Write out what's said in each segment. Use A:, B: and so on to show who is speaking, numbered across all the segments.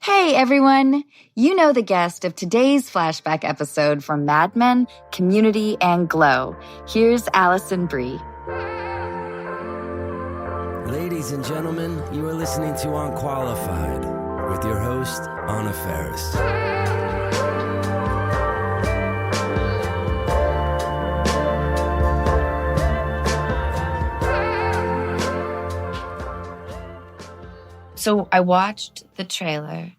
A: Hey everyone! You know the guest of today's flashback episode from Mad Men, Community, and Glow. Here's Alison Brie.
B: Ladies and gentlemen, you are listening to Unqualified with your host, Anna Faris.
A: So I watched the trailer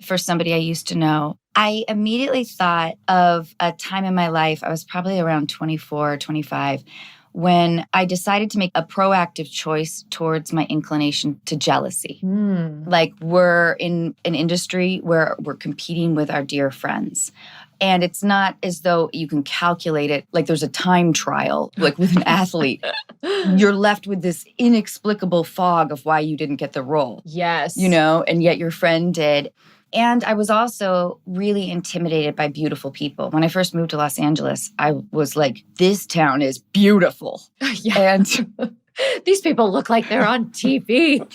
A: for somebody I used to know. I immediately thought of a time in my life, I was probably around 24 or 25, when I decided to make a proactive choice towards my inclination to jealousy. Like we're in an industry where we're competing with our dear friends. And it's not as though you can calculate it like there's a time trial, like with an athlete. You're left with this inexplicable fog of why you didn't get the role.
C: Yes.
A: You know, and yet your friend did. And I was also really intimidated by beautiful people. When I first moved to Los Angeles, I was like, this town is beautiful.
C: Yeah.
A: And
C: these people look like they're on TV.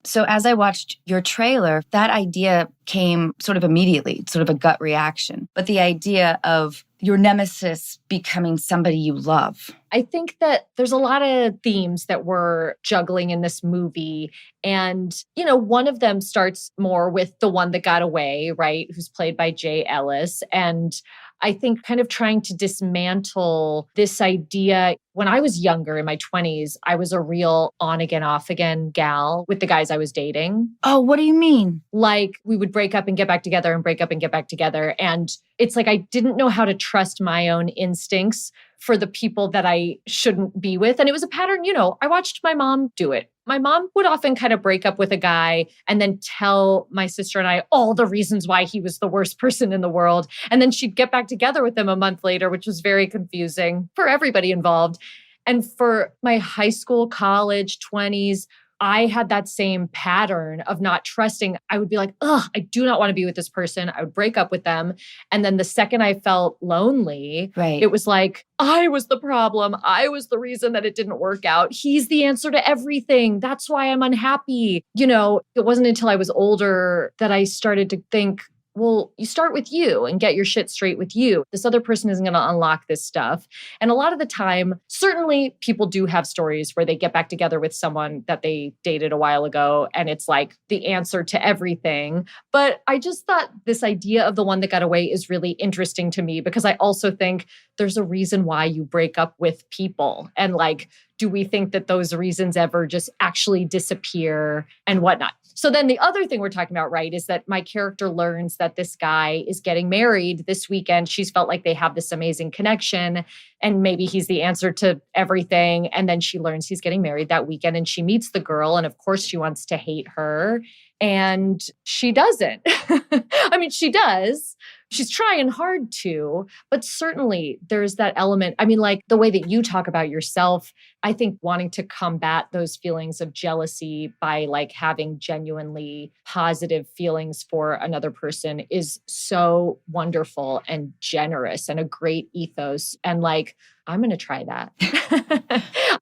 A: so as I watched your trailer, that idea came sort of immediately, sort of a gut reaction. But the idea of your nemesis becoming somebody you love.
C: I think that there's a lot of themes that we're juggling in this movie. And, you know, one of them starts more with the one that got away, right? Who's played by Jay Ellis. And I think kind of trying to dismantle this idea. When I was younger, in my 20s, I was a real on again, off again gal with the guys I was dating.
A: Oh, what do you mean?
C: Like we would break up and get back together and break up and get back together. And it's like I didn't know how to trust my own instincts for the people that I shouldn't be with. And it was a pattern, you know, I watched my mom do it. My mom would often kind of break up with a guy and then tell my sister and I all the reasons why he was the worst person in the world. And then she'd get back together with him a month later, which was very confusing for everybody involved. And for my high school, college, 20s, I had that same pattern of not trusting. I would be like, I do not want to be with this person. I would break up with them. And then the second I felt lonely, It was like, I was the problem. I was the reason that it didn't work out. He's the answer to everything. That's why I'm unhappy. You know, it wasn't until I was older that I started to think, well, you start with you and get your shit straight with you. This other person isn't going to unlock this stuff. And a lot of the time, certainly people do have stories where they get back together with someone that they dated a while ago and it's like the answer to everything. But I just thought this idea of the one that got away is really interesting to me because I also think there's a reason why you break up with people. And like, do we think that those reasons ever just actually disappear and whatnot? So then the other thing we're talking about, right, is that my character learns that this guy is getting married this weekend. She's felt like they have this amazing connection and maybe he's the answer to everything. And then she learns he's getting married that weekend and she meets the girl. And of course she wants to hate her. And she doesn't. I mean, she does. She's trying hard to, but certainly there's that element. I mean, like the way that you talk about yourself, I think wanting to combat those feelings of jealousy by like having genuinely positive feelings for another person is so wonderful and generous and a great ethos. And like, I'm going to try that.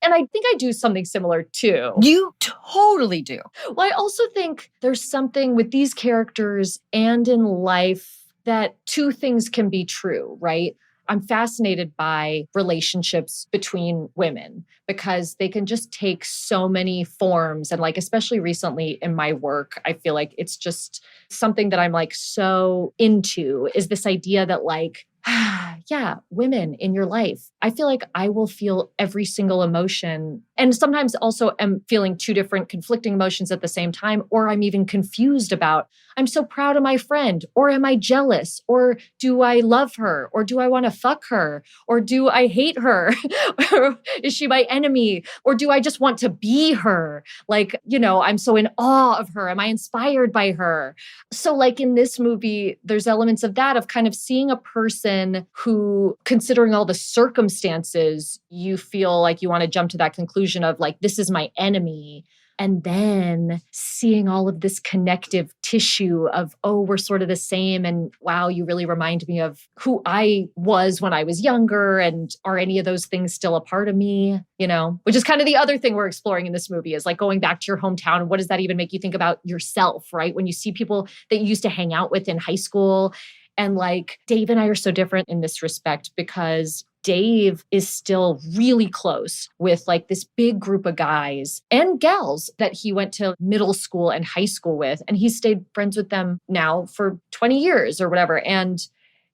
C: And I think I do something similar too.
A: You totally do.
C: Well, I also think there's something with these characters and in life that two things can be true, right? I'm fascinated by relationships between women because they can just take so many forms. And like, especially recently in my work, I feel like it's just something that I'm like so into is this idea that like, yeah, women in your life. I feel like I will feel every single emotion and sometimes also am feeling two different conflicting emotions at the same time, or I'm even confused about, I'm so proud of my friend, or am I jealous, or do I love her, or do I want to fuck her, or do I hate her, or is she my enemy, or do I just want to be her? Like, you know, I'm so in awe of her. Am I inspired by her? So like in this movie, there's elements of that, of kind of seeing a person who, considering all the circumstances, you feel like you want to jump to that conclusion of like, this is my enemy. And then seeing all of this connective tissue of, oh, we're sort of the same. And wow, you really remind me of who I was when I was younger. And are any of those things still a part of me? You know, which is kind of the other thing we're exploring in this movie is like going back to your hometown. And what does that even make you think about yourself, right? When you see people that you used to hang out with in high school. And like Dave and I are so different in this respect because Dave is still really close with like this big group of guys and gals that he went to middle school and high school with. And he's stayed friends with them now for 20 years or whatever. And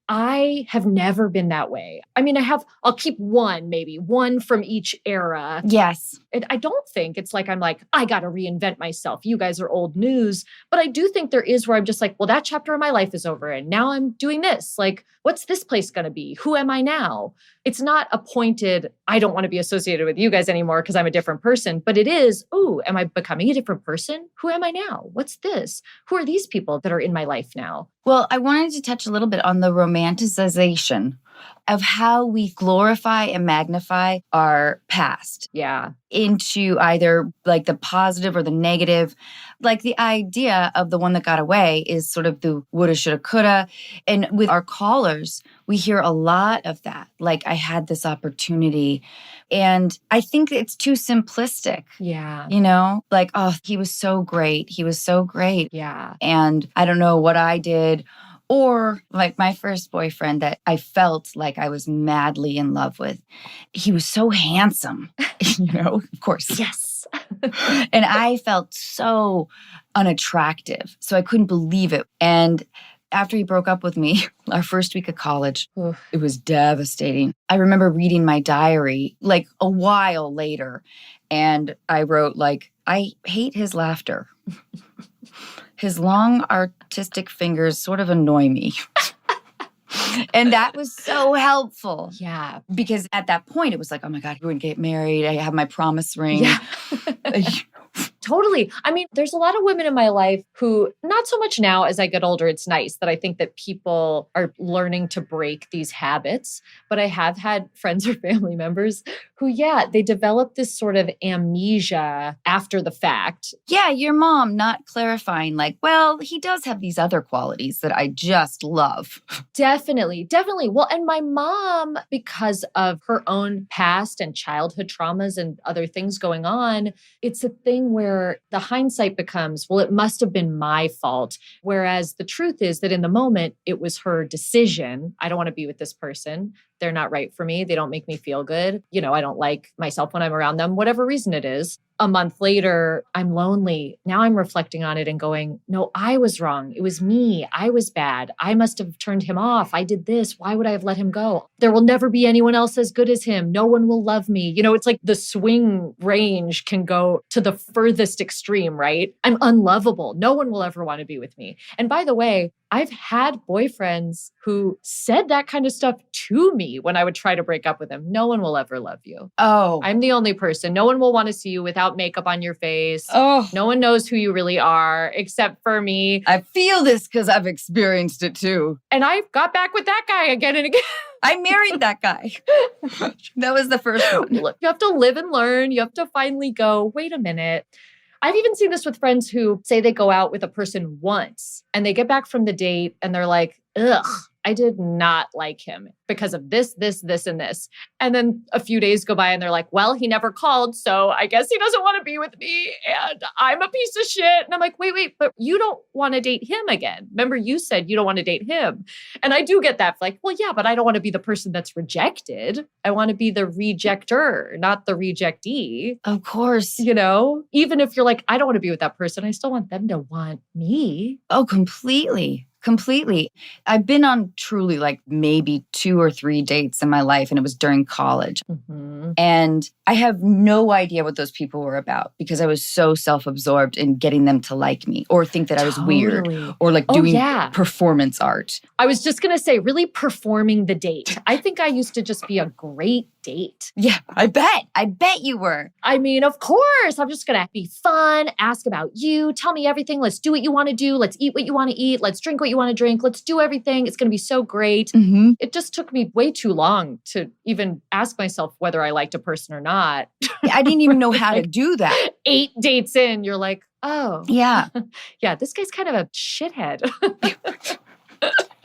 C: I have never been that way. I mean, I'll keep maybe one from each era.
A: Yes.
C: I don't think it's like, I'm like, I got to reinvent myself. You guys are old news. But I do think there is where I'm just like, well, that chapter of my life is over. And now I'm doing this. Like, what's this place going to be? Who am I now? It's not a pointed, I don't want to be associated with you guys anymore because I'm a different person. But it is, ooh, am I becoming a different person? Who am I now? What's this? Who are these people that are in my life now?
A: Well, I wanted to touch a little bit on the romanticization of how we glorify and magnify our past.
C: Yeah.
A: Into either like the positive or the negative. Like the idea of the one that got away is sort of the woulda, shoulda, coulda. And with our callers, we hear a lot of that. Like, I had this opportunity. And I think it's too simplistic.
C: Yeah.
A: You know, like, oh, he was so great. He was so great.
C: Yeah.
A: And I don't know what I did. Or like my first boyfriend that I felt like I was madly in love with. He was so handsome, you know, of course.
C: Yes.
A: And I felt so unattractive. So I couldn't believe it. And after he broke up with me, our first week of college, it was devastating. I remember reading my diary like a while later. And I wrote like, I hate his laughter. His long artistic fingers sort of annoy me. And that was so helpful.
C: Yeah.
A: Because at that point, it was like, oh my God, we're going to get married. I have my promise ring.
C: Yeah. Totally. I mean, there's a lot of women in my life who, not so much now as I get older, it's nice that I think that people are learning to break these habits. But I have had friends or family members who, yeah, they develop this sort of amnesia after the fact.
A: Yeah, your mom not clarifying like, well, he does have these other qualities that I just love.
C: Definitely. Well, and my mom, because of her own past and childhood traumas and other things going on, it's a thing where the hindsight becomes, well, it must have been my fault. Whereas the truth is that in the moment, it was her decision. I don't want to be with this person. They're not right for me. They don't make me feel good. You know, I don't like myself when I'm around them, whatever reason it is. A month later, I'm lonely. Now I'm reflecting on it and going, no, I was wrong. It was me. I was bad. I must have turned him off. I did this. Why would I have let him go? There will never be anyone else as good as him. No one will love me. You know, it's like the swing range can go to the furthest extreme, right? I'm unlovable. No one will ever want to be with me. And by the way, I've had boyfriends who said that kind of stuff to me when I would try to break up with them. No one will ever love you.
A: Oh.
C: I'm the only person. No one will want to see you without makeup on your face.
A: Oh.
C: No one knows who you really are except for me.
A: I feel this because I've experienced it too.
C: And I got back with that guy again and again.
A: I married that guy. That was the first one.
C: Look, you have to live and learn. You have to finally go, wait a minute. I've even seen this with friends who say they go out with a person once and they get back from the date and they're like, ugh, I did not like him because of this, this, this, and this. And then a few days go by and they're like, well, he never called, so I guess he doesn't want to be with me and I'm a piece of shit. And I'm like, wait, but you don't want to date him again. Remember, you said you don't want to date him. And I do get that. Like, well, yeah, but I don't want to be the person that's rejected. I want to be the rejecter, not the rejectee.
A: Of course.
C: You know, even if you're like, I don't want to be with that person, I still want them to want me.
A: Oh, completely. I've been on truly like maybe 2 or 3 dates in my life, and it was during college.
C: Mm-hmm.
A: And I have no idea what those people were about because I was so self-absorbed in getting them to like me or think that I was weird or like doing performance art.
C: I was just going to say, really performing the date. I think I used to just be a great date.
A: Yeah, I bet you were.
C: I mean, of course, I'm just going to be fun, ask about you, tell me everything. Let's do what you want to do. Let's eat what you want to eat. Let's drink what you want to drink. Let's do everything. It's going to be so great.
A: Mm-hmm.
C: It just took me way too long to even ask myself whether I liked a person or not.
A: I didn't even know how to do that.
C: 8 dates in, you're like, oh.
A: Yeah.
C: Yeah, this guy's kind of a shithead.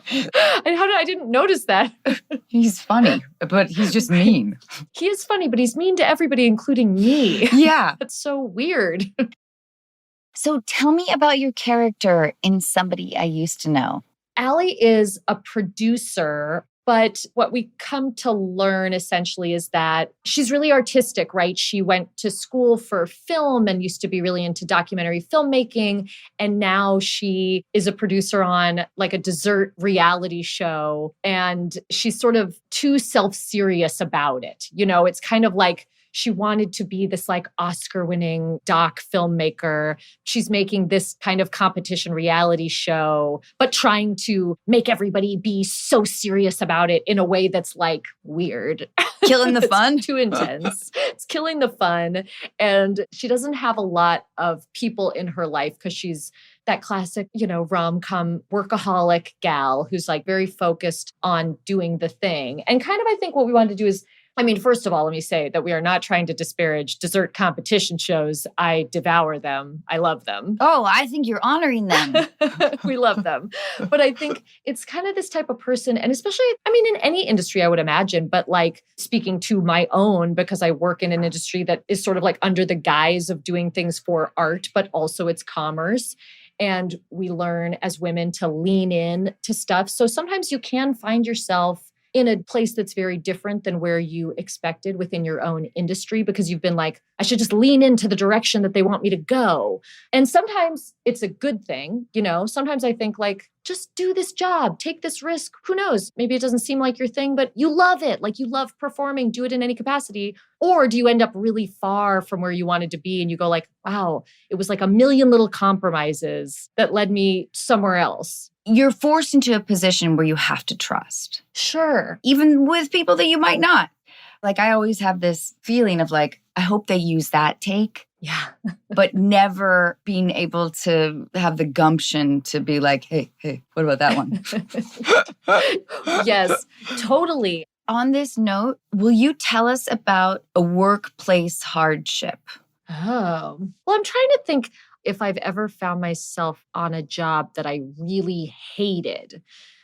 C: I didn't notice that.
A: He's funny, but he's just mean.
C: He is funny, but he's mean to everybody, including me.
A: Yeah.
C: That's so weird.
A: So tell me about your character in Somebody I Used to Know.
C: Allie is a producer, but what we come to learn essentially is that she's really artistic, right? She went to school for film and used to be really into documentary filmmaking. And now she is a producer on like a dessert reality show. And she's sort of too self-serious about it. You know, it's kind of like she wanted to be this like Oscar-winning doc filmmaker. She's making this kind of competition reality show, but trying to make everybody be so serious about it in a way that's like weird.
A: Killing the fun?
C: Too intense. It's killing the fun. And she doesn't have a lot of people in her life because she's that classic, you know, rom-com workaholic gal who's like very focused on doing the thing. And kind of, I think what we wanted to do is, I mean, first of all, let me say that we are not trying to disparage dessert competition shows. I devour them. I love them.
A: Oh, I think you're honoring them.
C: We love them. But I think it's kind of this type of person, and especially, I mean, in any industry, I would imagine, but like speaking to my own, because I work in an industry that is sort of like under the guise of doing things for art, but also it's commerce. And we learn as women to lean in to stuff. So sometimes you can find yourself in a place that's very different than where you expected within your own industry because you've been like, I should just lean into the direction that they want me to go. And sometimes it's a good thing, you know, sometimes I think like, just do this job, take this risk. Who knows? Maybe it doesn't seem like your thing, but you love it. Like you love performing, do it in any capacity. Or do you end up really far from where you wanted to be and you go like, wow, it was like a million little compromises that led me somewhere else.
A: You're forced into a position where you have to trust.
C: Sure.
A: Even with people that you might not. Like I always have this feeling of like, I hope they use that take.
C: Yeah.
A: But never being able to have the gumption to be like, hey, what about that one?
C: Yes, totally.
A: On this note, will you tell us about a workplace hardship?
C: Oh, well, I'm trying to think if I've ever found myself on a job that I really hated.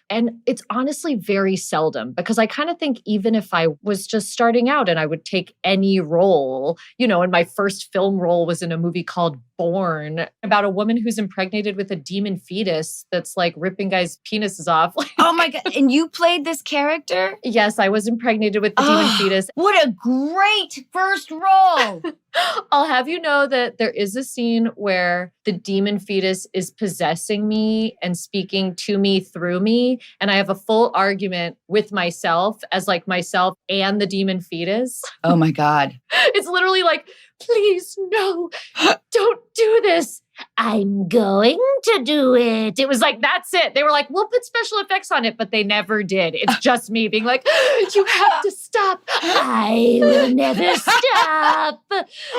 C: And it's honestly very seldom because I kind of think even if I was just starting out and I would take any role, you know, and my first film role was in a movie called Born about a woman who's impregnated with a demon fetus that's like ripping guys' penises off.
A: Oh my God. And you played this character?
C: Yes, I was impregnated with the demon fetus.
A: What a great first role.
C: I'll have you know that there is a scene where the demon fetus is possessing me and speaking to me through me. And I have a full argument with myself as like myself and the demon fetus.
A: Oh my God.
C: It's literally like, please, no, don't do this. I'm going to do it. It was like, that's it. They were like, we'll put special effects on it, but they never did. It's just me being like, you have to stop. I will never stop.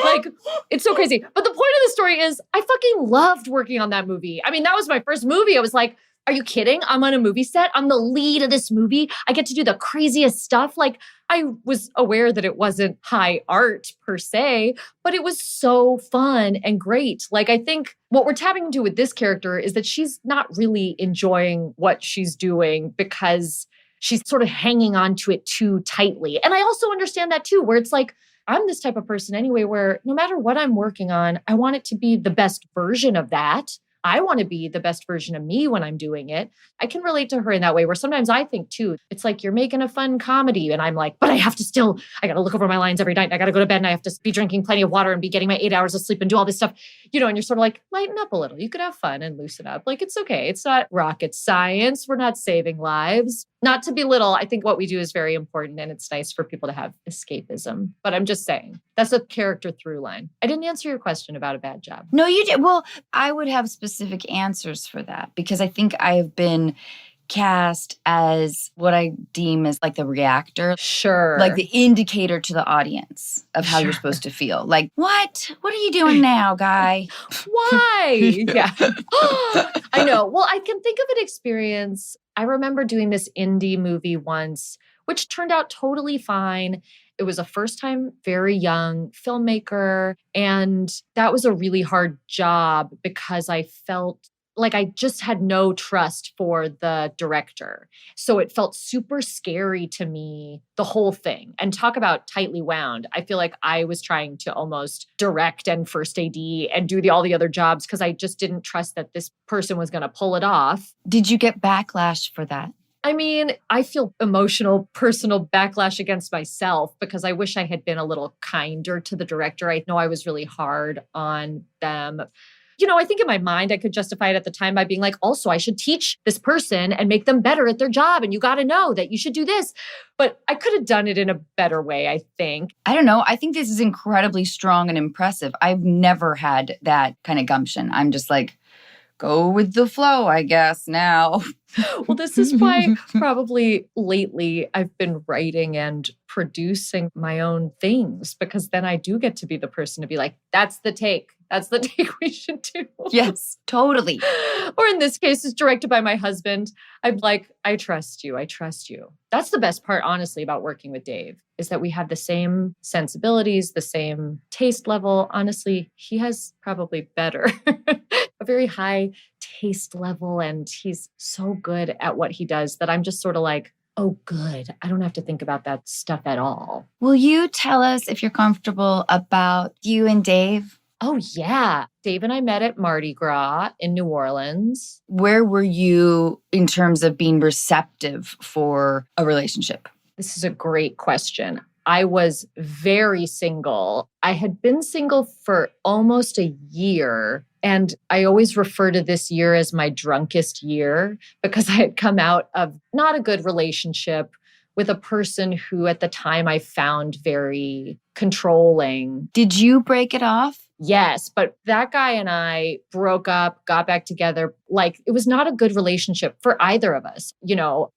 C: Like, it's so crazy. But the point of the story is I fucking loved working on that movie. I mean, that was my first movie. I was like, are you kidding? I'm on a movie set. I'm the lead of this movie. I get to do the craziest stuff. Like, I was aware that it wasn't high art per se, but it was so fun and great. Like, I think what we're tapping into with this character is that she's not really enjoying what she's doing because she's sort of hanging on to it too tightly. And I also understand that too, where it's like, I'm this type of person anyway, where no matter what I'm working on, I want it to be the best version of that. I want to be the best version of me when I'm doing it. I can relate to her in that way where sometimes I think too, it's like you're making a fun comedy and I'm like, but I got to look over my lines every night. I got to go to bed and I have to be drinking plenty of water and be getting my 8 hours of sleep and do all this stuff, you know, and you're sort of like, lighten up a little. You could have fun and loosen up. Like, it's okay. It's not rocket science. We're not saving lives. Not to belittle. I think what we do is very important and it's nice for people to have escapism. But I'm just saying, that's a character through line. I didn't answer your question about a bad job.
A: No, you did. Well, I would have specific answers for that because I think I have been cast as what I deem as like the reactor.
C: Sure.
A: Like the indicator to the audience of how you're supposed to feel. Like, what? What are you doing now, guy?
C: Why? Yeah. I know. Well, I can think of an experience. I remember doing this indie movie once, which turned out totally fine. It was a first time, very young filmmaker. And that was a really hard job because I felt like I just had no trust for the director. So it felt super scary to me, the whole thing. And talk about tightly wound. I feel like I was trying to almost direct and first AD and do all the other jobs because I just didn't trust that this person was going to pull it off.
A: Did you get backlash for that?
C: I mean, I feel emotional, personal backlash against myself because I wish I had been a little kinder to the director. I know I was really hard on them. I think in my mind, I could justify it at the time by being like, also, I should teach this person and make them better at their job. And you got to know that you should do this. But I could have done it in a better way, I think.
A: I don't know. I think this is incredibly strong and impressive. I've never had that kind of gumption. I'm just like, go with the flow, I guess, now.
C: Well, this is why probably lately I've been writing and producing my own things, because then I do get to be the person to be like, that's the take. That's the take we should do.
A: Yes, totally.
C: Or in this case, it's directed by my husband. I'm like, I trust you. I trust you. That's the best part, honestly, about working with Dave, is that we have the same sensibilities, the same taste level. Honestly, he has probably better, a very high taste level. And he's so good at what he does that I'm just sort of like, oh, good. I don't have to think about that stuff at all.
A: Will you tell us, if you're comfortable, about you and Dave?
C: Oh, yeah. Dave and I met at Mardi Gras in New Orleans.
A: Where were you in terms of being receptive for a relationship?
C: This is a great question. I was very single. I had been single for almost a year. And I always refer to this year as my drunkest year because I had come out of not a good relationship with a person who at the time I found very controlling.
A: Did you break it off?
C: Yes, but that guy and I broke up, got back together. Like, it was not a good relationship for either of us.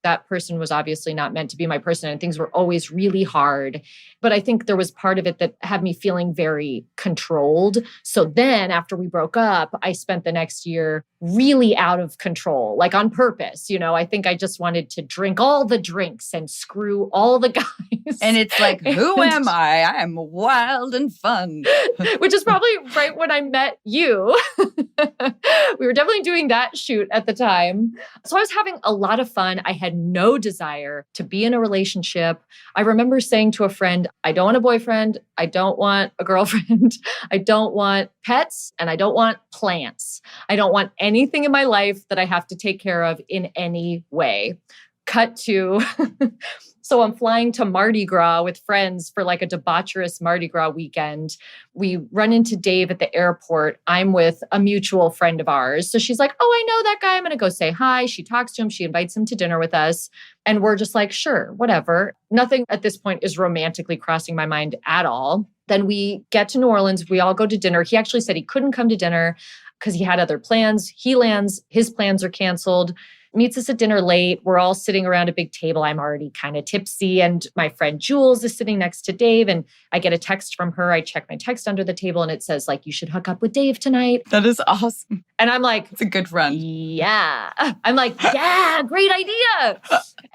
C: That person was obviously not meant to be my person, and things were always really hard. But I think there was part of it that had me feeling very controlled. So then after we broke up, I spent the next year really out of control, like on purpose. I think I just wanted to drink all the drinks and screw all the guys.
A: And it's like, who am I? I am wild and fun.
C: Which is probably right when I met you. We were definitely doing that shoot at the time. So I was having a lot of fun. I had no desire to be in a relationship. I remember saying to a friend, I don't want a boyfriend. I don't want a girlfriend. I don't want pets, and I don't want plants. I don't want anything in my life that I have to take care of in any way. Cut to... So I'm flying to Mardi Gras with friends for like a debaucherous Mardi Gras weekend. We run into Dave at the airport. I'm with a mutual friend of ours. So she's like, oh, I know that guy. I'm going to go say hi. She talks to him. She invites him to dinner with us. And we're just like, sure, whatever. Nothing at this point is romantically crossing my mind at all. Then we get to New Orleans. We all go to dinner. He actually said he couldn't come to dinner because he had other plans. He lands. His plans are canceled. Meets us at dinner late. We're all sitting around a big table. I'm already kind of tipsy. And my friend Jules is sitting next to Dave. And I get a text from her. I check my text under the table and it says, like, you should hook up with Dave tonight.
A: That is awesome.
C: And I'm like,
A: it's a good run.
C: Yeah. I'm like, yeah, great idea.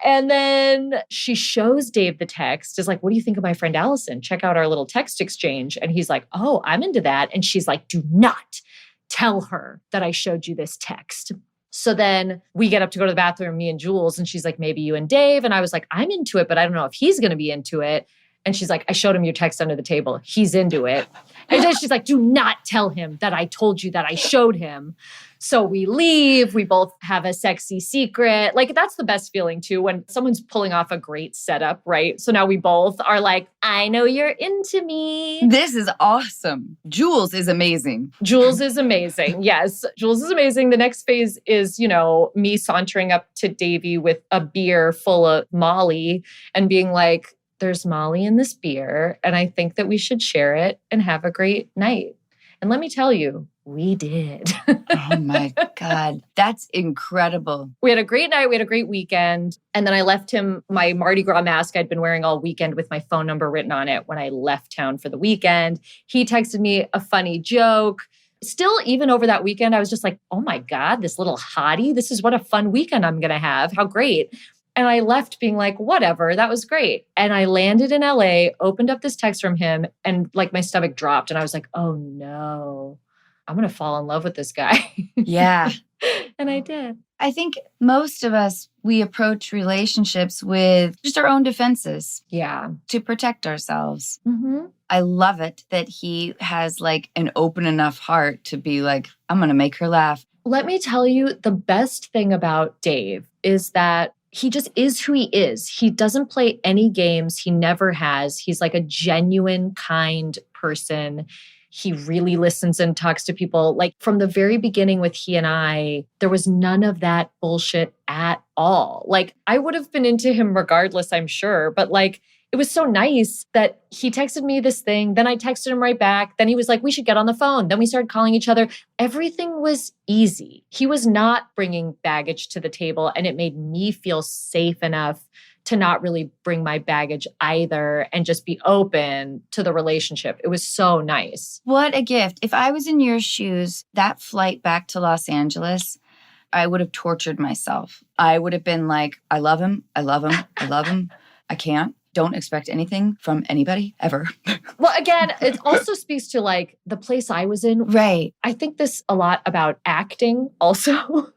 C: And then she shows Dave the text, is like, what do you think of my friend Alison? Check out our little text exchange. And he's like, oh, I'm into that. And she's like, do not tell her that I showed you this text. So then we get up to go to the bathroom, me and Jules, and she's like, maybe you and Dave. And I was like, I'm into it, but I don't know if he's going to be into it. And she's like, I showed him your text under the table. He's into it. And then she's like, do not tell him that I told you that I showed him. So we leave. We both have a sexy secret. Like, that's the best feeling too, when someone's pulling off a great setup, right? So now we both are like, I know you're into me.
A: This is awesome. Jules is amazing.
C: Jules is amazing. Yes, Jules is amazing. The next phase is, me sauntering up to Davey with a beer full of Molly and being like, there's Molly in this beer, and I think that we should share it and have a great night. And let me tell you, we did.
A: Oh my God. That's incredible.
C: We had a great night. We had a great weekend. And then I left him my Mardi Gras mask I'd been wearing all weekend with my phone number written on it when I left town for the weekend. He texted me a funny joke. Still, even over that weekend, I was just like, oh my God, this little hottie. This is what a fun weekend I'm going to have. How great. And I left being like, whatever, that was great. And I landed in LA, opened up this text from him, and like my stomach dropped. And I was like, oh no, I'm going to fall in love with this guy.
A: Yeah.
C: And I did.
A: I think most of us, we approach relationships with just our own defenses.
C: Yeah.
A: To protect ourselves.
C: Mm-hmm.
A: I love it that he has like an open enough heart to be like, I'm going to make her laugh.
C: Let me tell you, the best thing about Dave is that he just is who he is. He doesn't play any games. He never has. He's like a genuine, kind person. He really listens and talks to people. Like from the very beginning with he and I, there was none of that bullshit at all. Like I would have been into him regardless, I'm sure. But like, it was so nice that he texted me this thing. Then I texted him right back. Then he was like, we should get on the phone. Then we started calling each other. Everything was easy. He was not bringing baggage to the table. And it made me feel safe enough to not really bring my baggage either and just be open to the relationship. It was so nice.
A: What a gift. If I was in your shoes, that flight back to Los Angeles, I would have tortured myself. I would have been like, I love him. I love him. I love him. I can't. Don't expect anything from anybody ever.
C: Well, again, it also speaks to like the place I was in.
A: Right.
C: I think this a lot about acting also,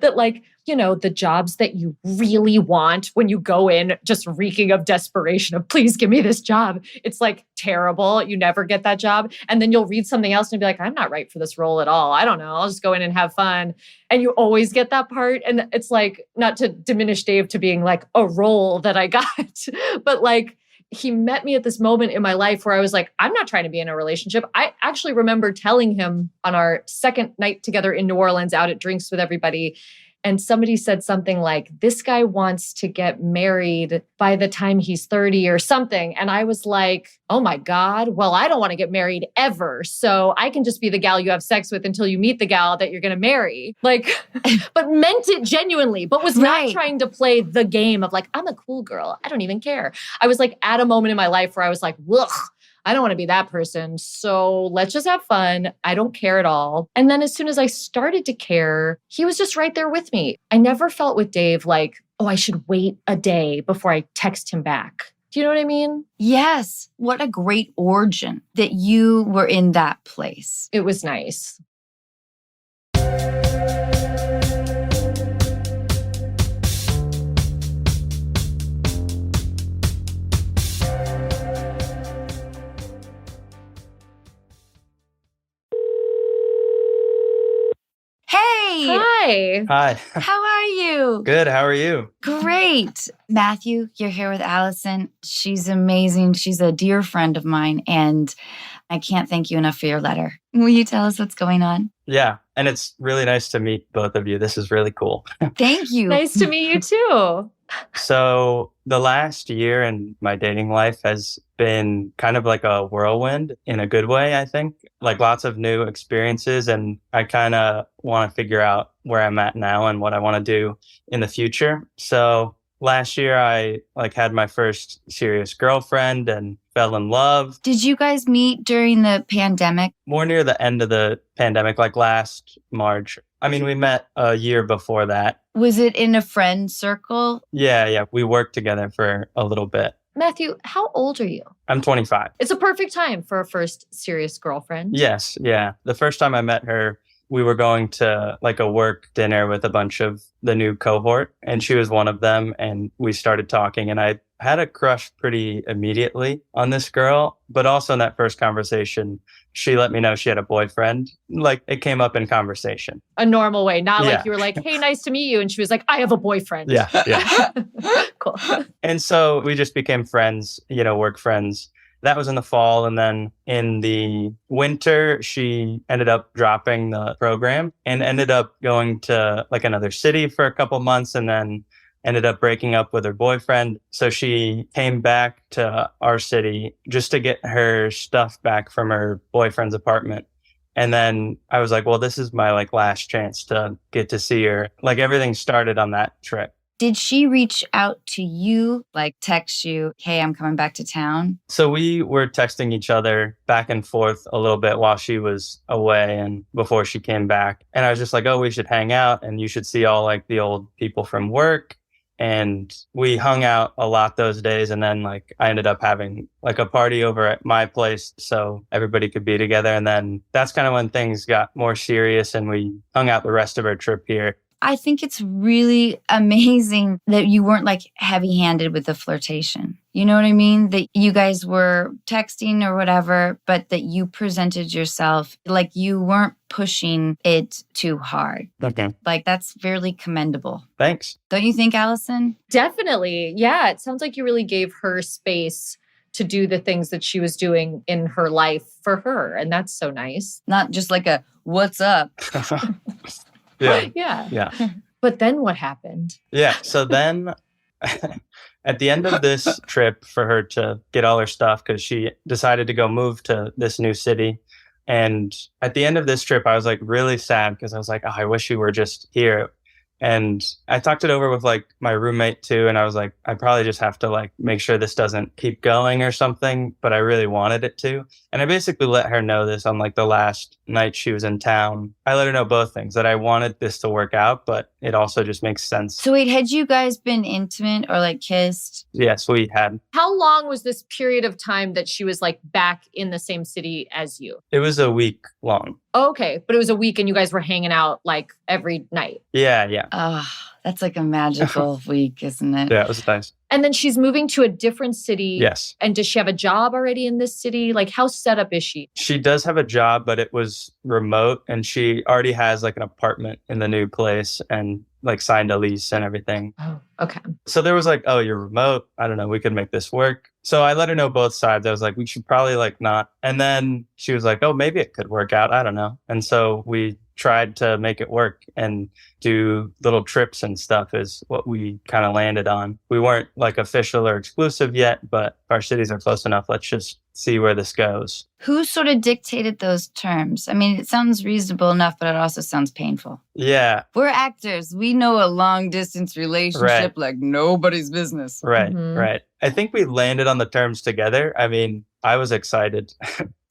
C: that like, you know, the jobs that you really want when you go in just reeking of desperation of please give me this job. It's like terrible. You never get that job. And then you'll read something else and be like, I'm not right for this role at all. I don't know. I'll just go in and have fun. And you always get that part. And it's like, not to diminish Dave to being like a role that I got, but like, he met me at this moment in my life where I was like, I'm not trying to be in a relationship. I actually remember telling him on our second night together in New Orleans out at drinks with everybody. And somebody said something like, this guy wants to get married by the time he's 30 or something. And I was like, oh my God, well, I don't want to get married ever. So I can just be the gal you have sex with until you meet the gal that you're going to marry. Like, but meant it genuinely, but was not trying to play the game of like, I'm a cool girl. I don't even care. I was like at a moment in my life where I was like, ugh. I don't want to be that person. So let's just have fun. I don't care at all. And then as soon as I started to care, he was just right there with me. I never felt with Dave like, oh, I should wait a day before I text him back. Do you know what I mean?
A: Yes. What a great origin that you were in that place.
C: It was nice. Hi.
D: Hi.
A: How are you?
D: Good. How are you?
A: Great. Matthew, you're here with Alison. She's amazing. She's a dear friend of mine, and I can't thank you enough for your letter. Will you tell us what's going on?
D: Yeah. And it's really nice to meet both of you. This is really cool.
A: Thank you.
C: Nice to meet you too.
D: So the last year in my dating life has been kind of like a whirlwind in a good way, I think. Like lots of new experiences. And I kind of want to figure out where I'm at now and what I want to do in the future. So last year, I had my first serious girlfriend and fell in love.
A: Did you guys meet during the pandemic?
D: More near the end of the pandemic, like last March. I mean, we met a year before that.
A: Was it in a friend circle?
D: Yeah. We worked together for a little bit.
C: Matthew, how old are you?
D: I'm 25.
C: It's a perfect time for a first serious girlfriend.
D: Yes, yeah. The first time I met her, we were going to like a work dinner with a bunch of the new cohort, and she was one of them. And we started talking, and I had a crush pretty immediately on this girl. But also in that first conversation, she let me know she had a boyfriend. Like it came up in conversation.
C: A normal way, not like you were like, hey, nice to meet you. And she was like, I have a boyfriend.
D: Yeah.
C: Cool.
D: And so we just became friends, work friends. That was in the fall. And then in the winter, she ended up dropping the program and ended up going to like another city for a couple months, and then ended up breaking up with her boyfriend. So she came back to our city just to get her stuff back from her boyfriend's apartment. And then I was like, well, this is my last chance to get to see her. Like everything started on that trip.
A: Did she reach out to you, text you, hey, I'm coming back to town?
D: So we were texting each other back and forth a little bit while she was away and before she came back. And I was just like, oh, we should hang out and you should see all the old people from work. And we hung out a lot those days. And then like I ended up having like a party over at my place so everybody could be together. And then that's kind of when things got more serious and we hung out the rest of our trip here.
A: I think it's really amazing that you weren't like heavy-handed with the flirtation. You know what I mean? That you guys were texting or whatever, but that you presented yourself like you weren't pushing it too hard.
D: Okay.
A: Like that's fairly commendable.
D: Thanks.
A: Don't you think, Alison?
C: Definitely. Yeah. It sounds like you really gave her space to do the things that she was doing in her life for her. And that's so nice.
A: Not just like a, what's up?
D: Yeah.
C: Yeah.
D: Yeah.
C: But then what happened?
D: Yeah. So then at the end of this trip for her to get all her stuff, because she decided to go move to this new city. And at the end of this trip, I was like really sad because I was like, oh, I wish we were just here. And I talked it over with like my roommate too. And I was like, I probably just have to like make sure this doesn't keep going or something. But I really wanted it to. And I basically let her know this on like the last night she was in town. I let her know both things, that I wanted this to work out, but it also just makes sense.
A: So wait, had you guys been intimate or like kissed?
D: Yes, we had.
C: How long was this period of time that she was like back in the same city as you?
D: It was a week long.
C: Okay. But it was a week and you guys were hanging out like every night.
D: Yeah, yeah.
A: Oh, that's like a magical week, isn't it?
D: Yeah, it was nice.
C: And then she's moving to a different city.
D: Yes.
C: And does she have a job already in this city? Like how set up is she?
D: She does have a job, but it was remote and she already has like an apartment in the new place and like signed a lease and everything.
C: Oh, okay.
D: So there was like, oh, you're remote. I don't know. We could make this work. So I let her know both sides. I was like, we should probably like not. And then she was like, oh, maybe it could work out. I don't know. And so we tried to make it work and do little trips and stuff is what we kind of landed on. We weren't like official or exclusive yet, but our cities are close enough. Let's just see where this goes.
A: Who sort of dictated those terms? I mean, it sounds reasonable enough, but it also sounds painful.
D: Yeah.
A: We're actors. We know a long distance relationship like nobody's business.
D: Right.
C: Mhm.
D: Right. I think we landed on the terms together. I mean, I was excited.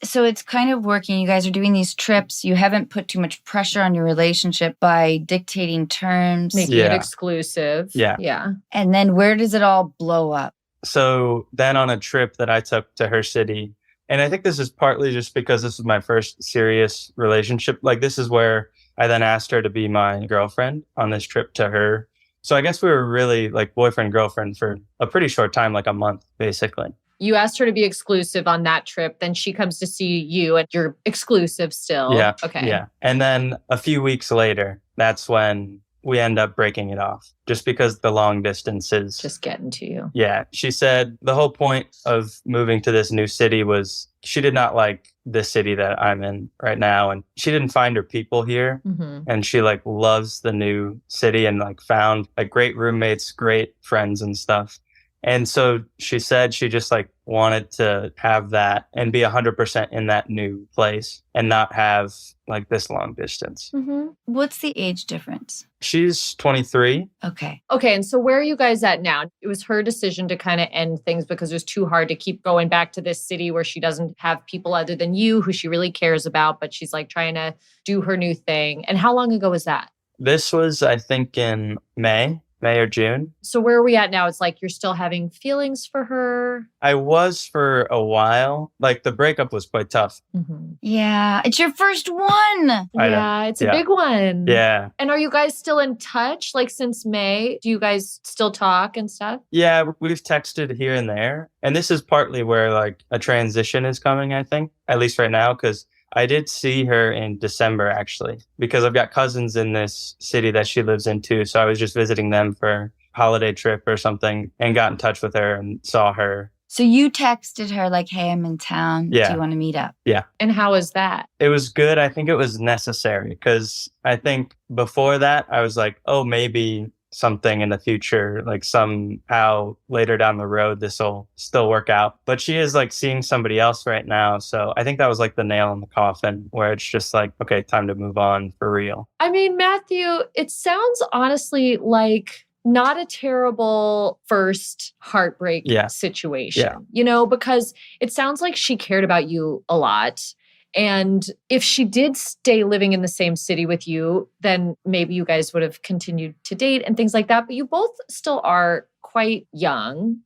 A: So it's kind of working. You guys are doing these trips. You haven't put too much pressure on your relationship by dictating terms.
C: Making it
D: Yeah.
C: exclusive.
D: Yeah.
C: Yeah.
A: And then where does it all blow up?
D: So then on a trip that I took to her city, and I think this is partly just because this was my first serious relationship. Like this is where I then asked her to be my girlfriend on this trip to her. So I guess we were really like boyfriend, girlfriend for a pretty short time, like a month, basically.
C: You asked her to be exclusive on that trip. Then she comes to see you and you're exclusive still.
D: Yeah.
C: Okay.
D: Yeah. And then a few weeks later, that's when we end up breaking it off just because the long distance is
C: Just getting to you.
D: Yeah. She said the whole point of moving to this new city was she did not like this city that I'm in right now. And she didn't find her people here.
C: Mm-hmm.
D: And she like loves the new city and like found like great roommates, great friends and stuff. And so she said she just like wanted to have that and be 100% in that new place and not have like this long distance.
C: Mm-hmm.
A: What's the age difference?
D: She's 23.
A: Okay.
C: Okay. And so where are you guys at now? It was her decision to kind of end things because it was too hard to keep going back to this city where she doesn't have people other than you who she really cares about, but she's like trying to do her new thing. And how long ago was that?
D: This was, I think, in May or June.
C: So where are we at now? It's like you're still having feelings for her.
D: I was for a while. Like the breakup was quite tough.
C: Mm-hmm.
A: Yeah. It's your first one.
D: I know.
C: Yeah, it's a
D: Yeah.
C: big one.
D: Yeah.
C: And are you guys still in touch? Like since May, do you guys still talk and stuff?
D: Yeah, we've texted here and there. And this is partly where like a transition is coming, I think, at least right now, because I did see her in December, actually, because I've got cousins in this city that she lives in too. So I was just visiting them for a holiday trip or something and got in touch with her and saw her.
A: So you texted her like, hey, I'm in town.
D: Yeah.
A: Do you want to meet up?
C: And how is that?
D: It was good. I think it was necessary because I think before that, I was like, oh, maybe something in the future, like somehow later down the road, this will still work out. But she is like seeing somebody else right now. So I think that was like the nail in the coffin where it's just like, okay, time to move on for real.
C: I mean, Matthew, it sounds honestly like not a terrible first heartbreak
D: Yeah.
C: situation,
D: Yeah.
C: you know, because it sounds like she cared about you a lot. And if she did stay living in the same city with you, then maybe you guys would have continued to date and things like that. But you both still are quite young.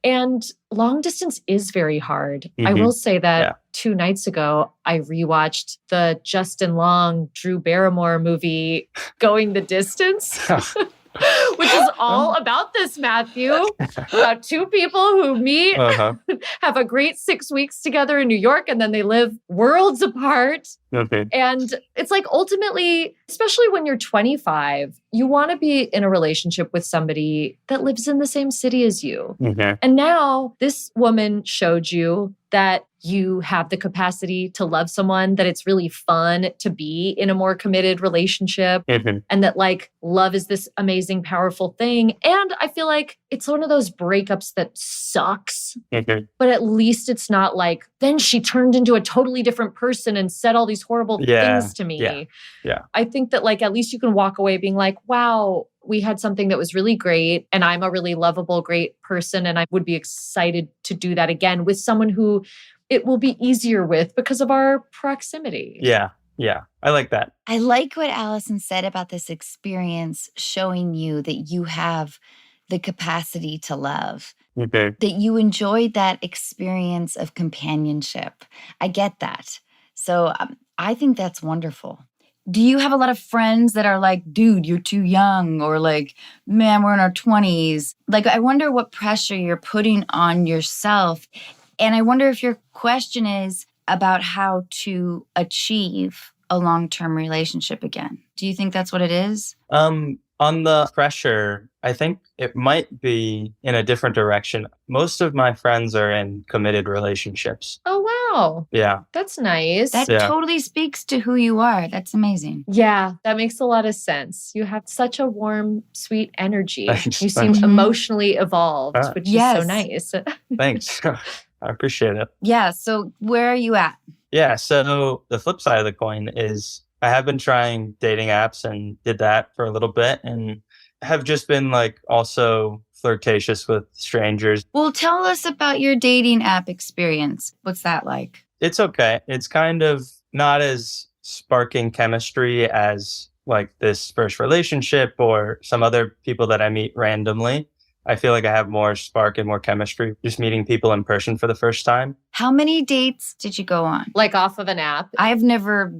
C: And long distance is very hard. I will say that 2 nights ago, I rewatched the Justin Long, Drew Barrymore movie, Going the Distance. Which is all about this, Matthew. About 2 people who meet, have a great 6 weeks together in New York, and then they live worlds apart. And it's like ultimately, especially when you're 25, you want to be in a relationship with somebody that lives in the same city as you. And now this woman showed you that you have the capacity to love someone, that it's really fun to be in a more committed relationship, and that like love is this amazing, powerful thing. And I feel like it's one of those breakups that sucks, but at least it's not like, then she turned into a totally different person and said all these horrible things to me. I think that like, at least you can walk away being like, wow, we had something that was really great, and I'm a really lovable, great person, and I would be excited to do that again with someone who it will be easier with because of our proximity.
D: Yeah. I like that.
A: I like what Alison said about this experience showing you that you have the capacity to love, that you enjoyed that experience of companionship. I get that. So I think that's wonderful. Do you have a lot of friends that are like, dude, you're too young, or like, man, we're in our 20s? Like, I wonder what pressure you're putting on yourself. And I wonder if your question is about how to achieve a long-term relationship again. Do you think that's what it is?
D: On the pressure, I think it might be in a different direction. Most of my friends are in committed relationships.
C: Oh, wow.
D: Yeah.
C: That's nice.
A: That totally speaks to who you are. That's amazing.
C: Yeah, that makes a lot of sense. You have such a warm, sweet energy.
D: Thanks.
C: You seem emotionally evolved, which is so nice.
D: Thanks. I appreciate it.
A: Yeah. So where are you at?
D: Yeah. So the flip side of the coin is I have been trying dating apps and did that for a little bit, and have just been like also flirtatious with strangers.
A: Well, tell us about your dating app experience. What's that like?
D: It's okay. It's kind of not as sparking chemistry as like this first relationship or some other people that I meet randomly. I feel like I have more spark and more chemistry just meeting people in person for the first time.
A: How many dates did you go on?
C: Like off of an app?
A: I've never,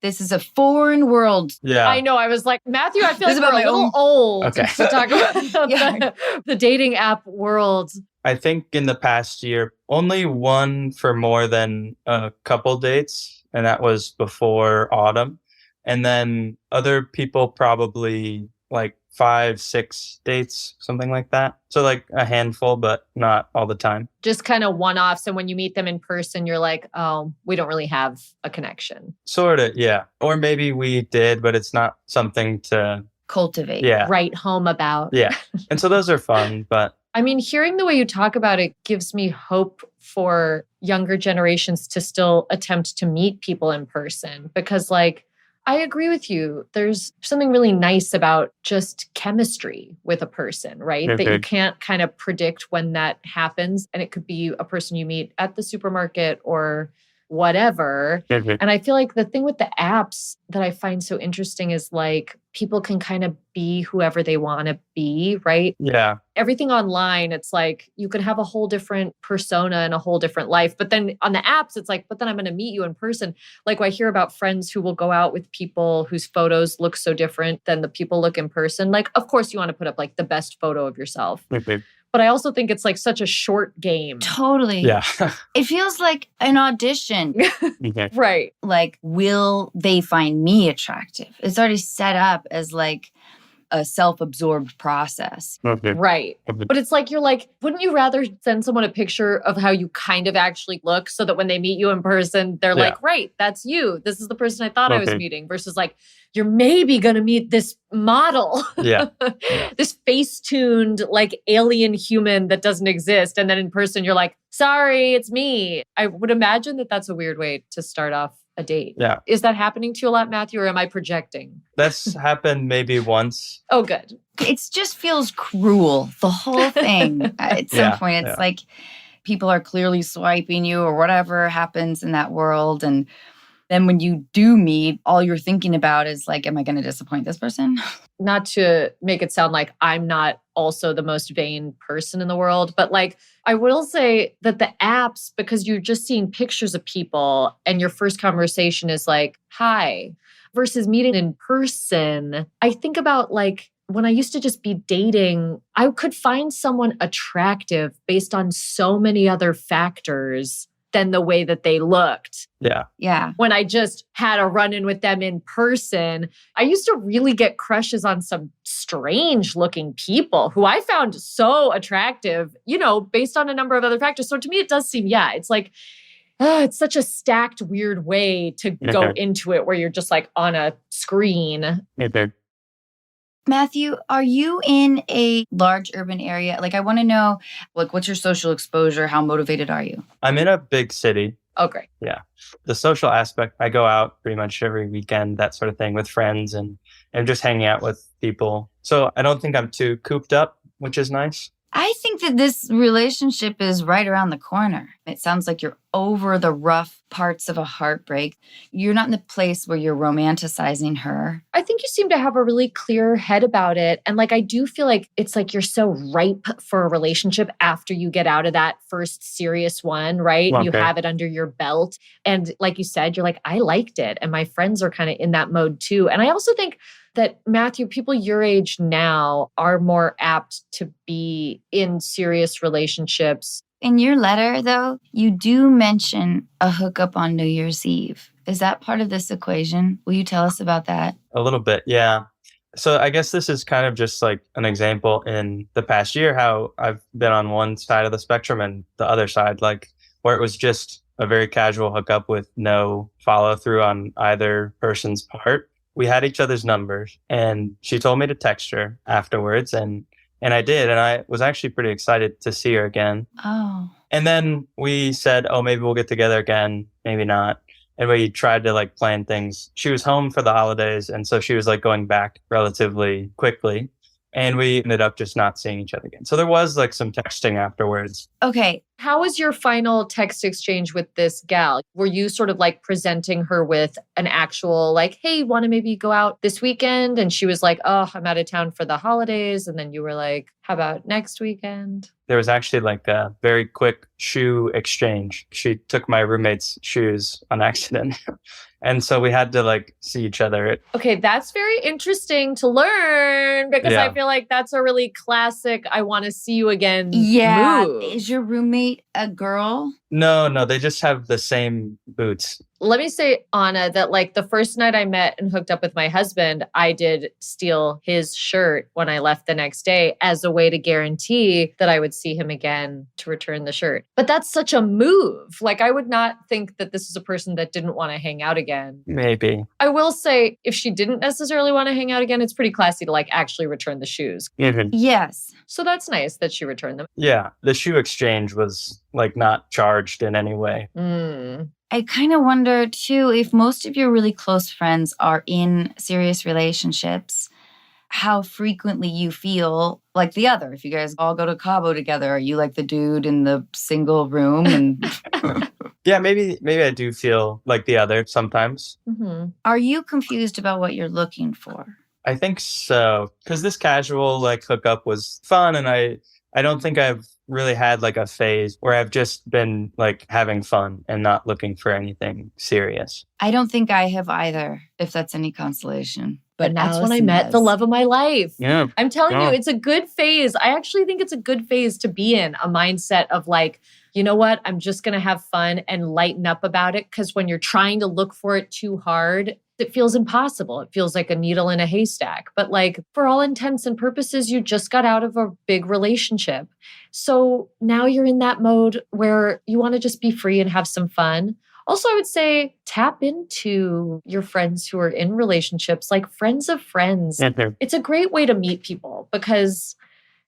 A: this is a foreign world.
D: Yeah.
C: I know. I was like, Matthew, I feel
A: This
C: like
A: is
C: we're a
A: about my
C: little old
D: Okay.
C: to talk about the dating app world.
D: I think in the past year, only one for more than a couple dates, and that was before autumn. And then other people probably like 5, 6 dates, something like that. So like a handful, but not all the time.
C: Just kind of one-offs. And when you meet them in person, you're like, oh, we don't really have a connection.
D: Sort of, yeah. Or maybe we did, but it's not something to
A: cultivate.
D: Yeah.
C: Write home about.
D: Yeah. And so those are fun, but
C: I mean, hearing the way you talk about it gives me hope for younger generations to still attempt to meet people in person, because like, I agree with you. There's something really nice about just chemistry with a person, right? That you can't kind of predict when that happens. And it could be a person you meet at the supermarket or whatever. And I feel like the thing with the apps that I find so interesting is like people can kind of be whoever they want to be, right?
D: Yeah.
C: Everything online, it's like you could have a whole different persona and a whole different life. But then on the apps, it's like, but then I'm going to meet you in person. Like I hear about friends who will go out with people whose photos look so different than the people look in person. Like, of course, you want to put up like the best photo of yourself. But I also think it's like such a short game.
A: Totally.
D: Yeah.
A: It feels like an audition.
C: Right.
A: Like, will they find me attractive? It's already set up as like a self-absorbed process.
C: Right. But it's like, you're like, wouldn't you rather send someone a picture of how you kind of actually look so that when they meet you in person, they're like, right, that's you. This is the person I thought I was meeting, versus like, you're maybe going to meet this model. This face-tuned like alien human that doesn't exist. And then in person, you're like, sorry, it's me. I would imagine that that's a weird way to start off a date.
D: Yeah.
C: Is that happening to you a lot, Matthew, or am I projecting?
D: That's happened maybe once.
C: Oh, good.
A: It just feels cruel, the whole thing. At some point, it's like people are clearly swiping you or whatever happens in that world. And Then when you do meet, all you're thinking about is like, am I going to disappoint this person?
C: Not to make it sound like I'm not also the most vain person in the world, but like, I will say that the apps, because you're just seeing pictures of people and your first conversation is like, hi, versus meeting in person. I think about like, when I used to just be dating, I could find someone attractive based on so many other factors than the way that they looked.
D: Yeah.
A: Yeah.
C: When I just had a run-in with them in person, I used to really get crushes on some strange looking people who I found so attractive, based on a number of other factors. So to me, it does seem, it's like, it's such a stacked, weird way to go into it where you're just like on a screen.
A: Matthew, are you in a large urban area? Like, I want to know, like, what's your social exposure? How motivated are you?
D: I'm in a big city.
C: Oh, great.
D: Yeah. The social aspect, I go out pretty much every weekend, that sort of thing, with friends and just hanging out with people. So I don't think I'm too cooped up, which is nice.
A: I think that this relationship is right around the corner. It sounds like you're over the rough parts of a heartbreak. You're not in the place where you're romanticizing her.
C: I think you seem to have a really clear head about it. And like, I do feel like it's like you're so ripe for a relationship after you get out of that first serious one, right?
D: Okay.
C: You have it under your belt. And like you said, you're like, I liked it. And my friends are kind of in that mode too. And I also think that, Matthew, people your age now are more apt to be in serious relationships.
A: In your letter, though, you do mention a hookup on New Year's Eve. Is that part of this equation? Will you tell us about that?
D: A little bit, yeah. So I guess this is kind of just like an example in the past year how I've been on one side of the spectrum and the other side, like where it was just a very casual hookup with no follow through on either person's part. We had each other's numbers and she told me to text her afterwards and I did. And I was actually pretty excited to see her again.
A: Oh.
D: And then we said, oh, maybe we'll get together again. Maybe not. And we tried to like plan things. She was home for the holidays. And so she was like going back relatively quickly. And we ended up just not seeing each other again. So there was like some texting afterwards.
A: Okay.
C: How was your final text exchange with this gal? Were you sort of like presenting her with an actual like, hey, want to maybe go out this weekend? And she was like, oh, I'm out of town for the holidays. And then you were like, how about next weekend?
D: There was actually like a very quick shoe exchange. She took my roommate's shoes on accident. And so we had to like see each other.
C: Okay, that's very interesting to learn because I feel like that's a really classic I want to see you again move.
A: Is your roommate a girl?
D: No, they just have the same boots.
C: Let me say, Anna, that like the first night I met and hooked up with my husband, I did steal his shirt when I left the next day as a way to guarantee that I would see him again to return the shirt. But that's such a move. Like, I would not think that this is a person that didn't want to hang out again.
D: Maybe.
C: I will say, if she didn't necessarily want to hang out again, it's pretty classy to like actually return the shoes.
D: Mm-hmm.
A: Yes.
C: So that's nice that she returned them.
D: Yeah, the shoe exchange was like not charged in any way.
A: I kind of wonder too, if most of your really close friends are in serious relationships, how frequently you feel like the other. If you guys all go to Cabo together, are you like the dude in the single room? And
D: Yeah, maybe I do feel like the other sometimes.
C: Mm-hmm.
A: Are you confused about what you're looking for?
D: I think so. Because this casual like hookup was fun and I don't think I've really had like a phase where I've just been like having fun and not looking for anything serious.
A: I don't think I have either, if that's any consolation.
C: But that's when I
A: Alison
C: met the
A: has.
C: love of my life.
D: Yeah.
C: I'm telling you, it's a good phase. I actually think it's a good phase to be in, a mindset of like, you know what? I'm just going to have fun and lighten up about it. Because when you're trying to look for it too hard, it feels impossible. It feels like a needle in a haystack. But like, for all intents and purposes, you just got out of a big relationship. So now you're in that mode where you want to just be free and have some fun. Also, I would say tap into your friends who are in relationships, like friends of friends.
D: Mm-hmm.
C: It's a great way to meet people because,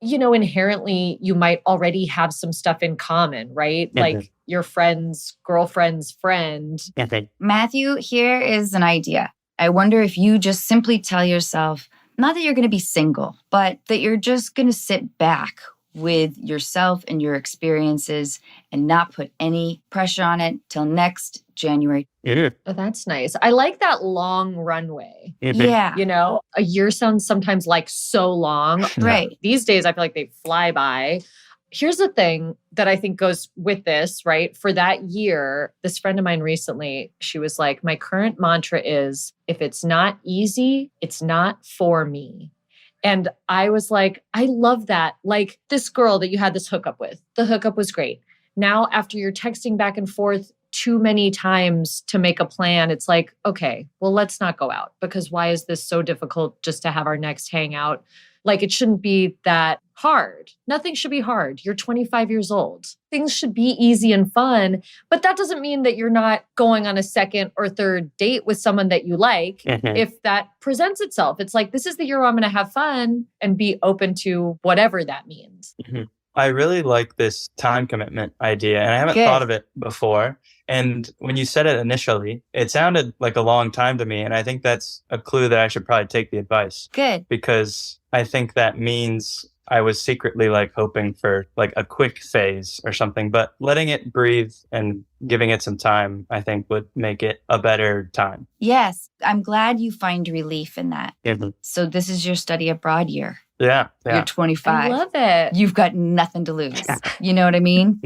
C: you know, inherently you might already have some stuff in common, right?
D: Mm-hmm.
C: Like your friend's girlfriend's friend.
D: Mm-hmm.
A: Matthew, here is an idea. I wonder if you just simply tell yourself, not that you're going to be single, but that you're just going to sit back with yourself and your experiences and not put any pressure on it till next January.
D: Yeah.
C: Oh, that's nice. I like that long runway.
A: Yeah.
C: You know, a year sounds sometimes like so long.
A: Right.
C: These days, I feel like they fly by. Here's the thing that I think goes with this, right? For that year, this friend of mine recently, she was like, my current mantra is, if it's not easy, it's not for me. And I was like, I love that. Like this girl that you had this hookup with, the hookup was great. Now, after you're texting back and forth too many times to make a plan, it's like, okay, well, let's not go out, because why is this so difficult just to have our next hangout? Like, it shouldn't be that hard. Nothing should be hard. You're 25 years old. Things should be easy and fun, but that doesn't mean that you're not going on a second or third date with someone that you like. If that presents itself, it's like, this is the year where I'm going to have fun and be open to whatever that means.
D: I really like this time commitment idea, and I haven't thought of it before. And when you said it initially, it sounded like a long time to me. And I think that's a clue that I should probably take the advice.
A: Good.
D: Because I think that means I was secretly like hoping for like a quick phase or something, but letting it breathe and giving it some time, I think would make it a better time.
A: Yes. I'm glad you find relief in that. So this is your study abroad year.
D: Yeah.
A: You're 25.
C: I love it.
A: You've got nothing to lose. You know what I mean?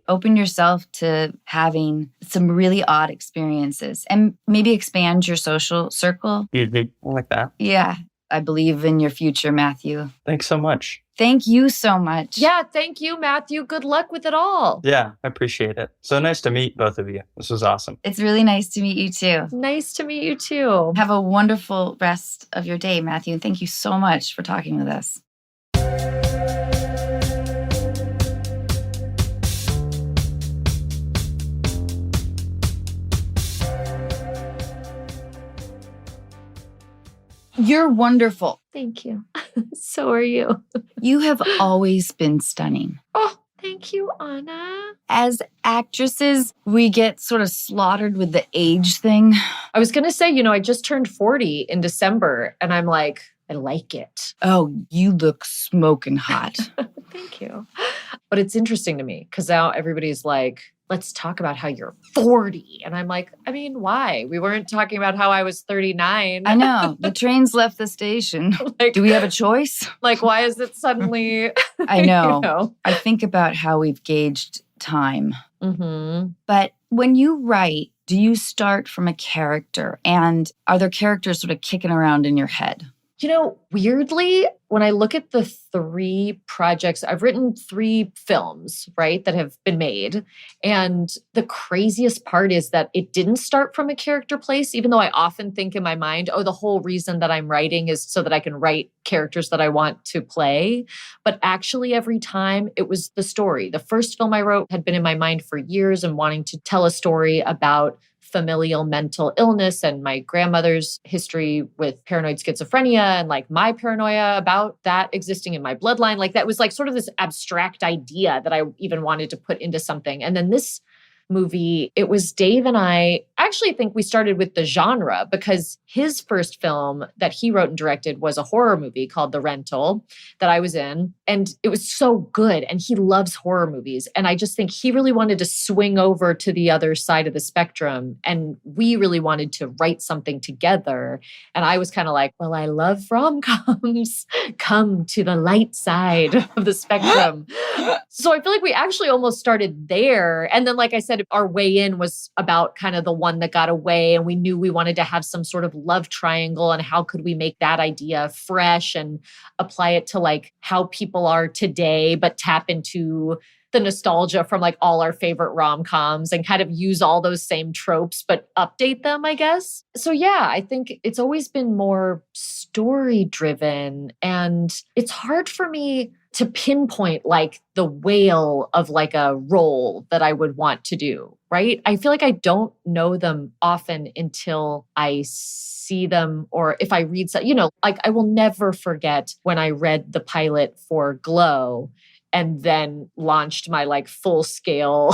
A: Open yourself to having some really odd experiences and maybe expand your social circle.
D: I like that.
A: Yeah. I believe in your future, Matthew.
D: Thanks so much.
A: Thank you so much.
C: Yeah, thank you, Matthew. Good luck with it all.
D: Yeah, I appreciate it. So nice to meet both of you. This was awesome.
A: It's really nice to meet you too.
C: Nice to meet you too.
A: Have a wonderful rest of your day, Matthew. And thank you so much for talking with us. You're wonderful.
C: Thank you. So are you.
A: You have always been stunning.
C: Oh, thank you, Anna.
A: As actresses, we get sort of slaughtered with the age thing.
C: I was going to say, I just turned 40 in December, and I'm like, I like it.
A: Oh, you look smoking hot.
C: Thank you. But it's interesting to me because now everybody's like, let's talk about how you're 40. And I'm like, I mean, why? We weren't talking about how I was 39.
A: I know. The train's left the station.
C: Like,
A: do we have a choice?
C: Like, why is it suddenly?
A: I know. I think about how we've gauged time. But when you write, do you start from a character? And are there characters sort of kicking around in your head?
C: Weirdly, when I look at the 3 projects, I've written 3 films, right, that have been made. And the craziest part is that it didn't start from a character place, even though I often think in my mind, the whole reason that I'm writing is so that I can write characters that I want to play. But actually, every time it was the story. The first film I wrote had been in my mind for years and wanting to tell a story about familial mental illness and my grandmother's history with paranoid schizophrenia and like my paranoia about that existing in my bloodline. Like that was like sort of this abstract idea that I even wanted to put into something. And then this movie, it was Dave and I actually think we started with the genre because his first film that he wrote and directed was a horror movie called The Rental that I was in. And it was so good. And he loves horror movies. And I just think he really wanted to swing over to the other side of the spectrum. And we really wanted to write something together. And I was kind of like, well, I love rom-coms. Come to the light side of the spectrum. So I feel like we actually almost started there. And then, like I said, our way in was about kind of the one that got away. And we knew we wanted to have some sort of love triangle. And how could we make that idea fresh and apply it to like how people are today, but tap into the nostalgia from like all our favorite rom-coms and kind of use all those same tropes, but update them, I guess. So yeah, I think it's always been more story driven. And it's hard for me to pinpoint like the whale of like a role that I would want to do, right? I feel like I don't know them often until I see them or if I read, like I will never forget when I read the pilot for Glow and then launched my like full scale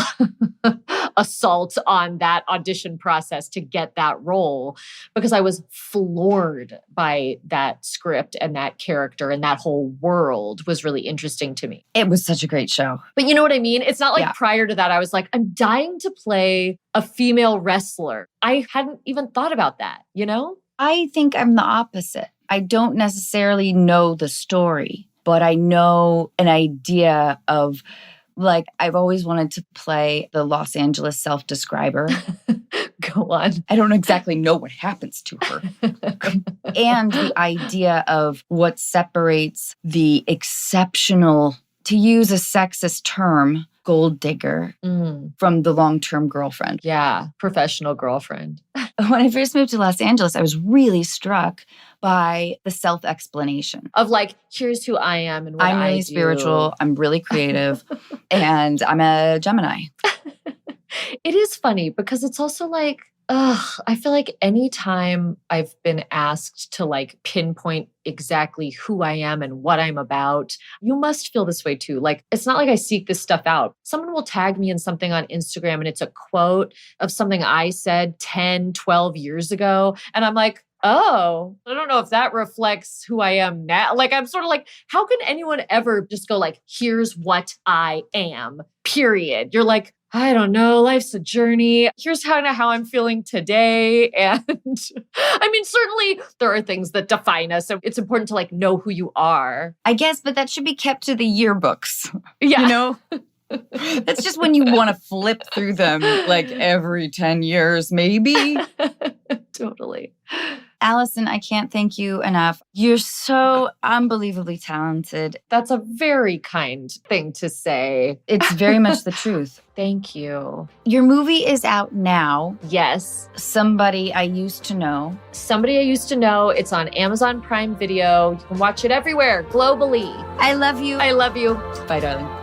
C: assault on that audition process to get that role, because I was floored by that script and that character, and that whole world was really interesting to me.
A: It was such a great show.
C: But you know what I mean? It's not like prior to that, I was like, I'm dying to play a female wrestler. I hadn't even thought about that, you know?
A: I think I'm the opposite. I don't necessarily know the story, but I know an idea of, like, I've always wanted to play the Los Angeles self-describer.
C: Go on.
A: I don't exactly know what happens to her. And the idea of what separates the exceptional, to use a sexist term, gold digger from the long-term girlfriend.
C: Yeah, professional girlfriend.
A: When I first moved to Los Angeles, I was really struck by the self-explanation.
C: Of like, here's who I am and what
A: I'm really spiritual, I'm really creative, and I'm a Gemini.
C: It is funny because it's also like, I feel like anytime I've been asked to like pinpoint exactly who I am and what I'm about, you must feel this way too. Like, it's not like I seek this stuff out. Someone will tag me in something on Instagram and it's a quote of something I said 10, 12 years ago. And I'm like, oh, I don't know if that reflects who I am now. Like, I'm sort of like, how can anyone ever just go like, here's what I am, period. You're like, I don't know, life's a journey. Here's kind of how I'm feeling today. And I mean, certainly there are things that define us. So it's important to like know who you are.
A: I guess, but that should be kept to the yearbooks.
C: Yeah.
A: You know? That's just when you want to flip through them like every 10 years, maybe.
C: Totally.
A: Alison, I can't thank you enough. You're so unbelievably talented.
C: That's a very kind thing to say.
A: It's very much the truth.
C: Thank you.
A: Your movie is out now.
C: Yes.
A: Somebody I Used to Know.
C: Somebody I Used to Know. It's on Amazon Prime Video. You can watch it everywhere, globally.
A: I love you.
C: I love you.
A: Bye, darling.